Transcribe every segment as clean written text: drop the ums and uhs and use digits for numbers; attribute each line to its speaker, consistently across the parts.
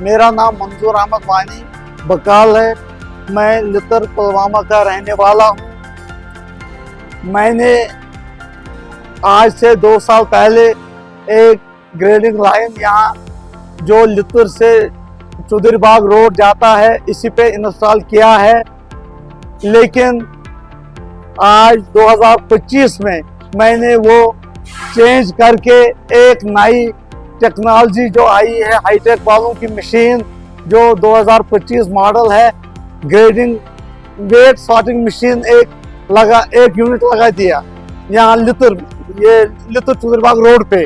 Speaker 1: मेरा नाम मंजूर अहमद वानी बकाल है। मैं लितर पुलवामा का रहने वाला हूँ। मैंने आज से 2 साल पहले एक ग्रेडिंग लाइन यहाँ जो लितर से चौधरीबाग रोड जाता है इसी पे इंस्टॉल किया है, लेकिन आज 2025 में मैंने वो चेंज करके एक नई टेक्नोलॉजी जो आई है हाईटेक वालों की मशीन जो 2025 मॉडल है, ग्रेडिंग वेट सॉर्टिंग मशीन एक यूनिट लगा दिया यहाँ लितर चौधरीबाग रोड पे।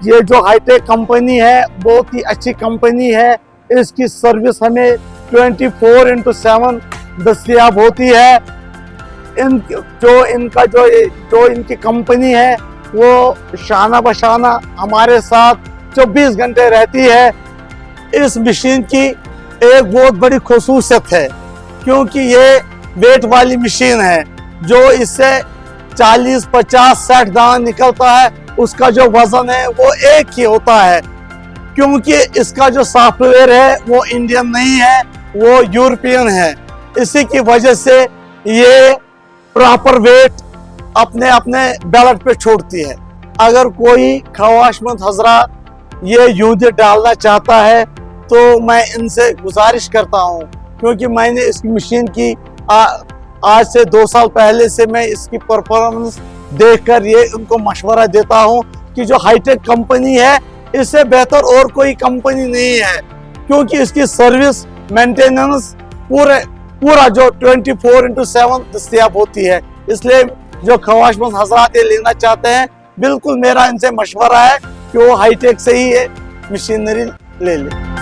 Speaker 1: ये जो हाईटेक कंपनी है बहुत ही अच्छी कंपनी है। इसकी सर्विस हमें 24/7 दस्तयाब होती है। जो इनकी कंपनी है वो शाना बशाना हमारे साथ 24 घंटे रहती है। इस मशीन की एक बहुत बड़ी खसूसियत है क्योंकि ये वेट वाली मशीन है। जो इससे 40, 50, 60 दाना निकलता है उसका जो वजन है वो एक ही होता है, क्योंकि इसका जो सॉफ्टवेयर है वो इंडियन नहीं है, वो यूरोपियन है। इसी की वजह से ये प्रॉपर वेट अपने अपने बैलेट पे छोड़ती है। अगर कोई ख्वाहिशमंद हजरात ये यूनिट डालना चाहता है तो मैं इनसे गुजारिश करता हूँ, क्योंकि मैंने इस मशीन की आज से 2 साल पहले से मैं इसकी परफॉर्मेंस देखकर ये उनको मशवरा देता हूँ कि जो हाईटेक कंपनी है इससे बेहतर और कोई कंपनी नहीं है, क्योंकि इसकी सर्विस मेंटेनेंस पूरा जो 24/7 दस्तयाब होती है। इसलिए जो ख्वाहिशमंद हजरात ये लेना चाहते हैं, बिल्कुल मेरा इनसे मशवरा है कि वो हाईटेक से ही ये मशीनरी ले लें।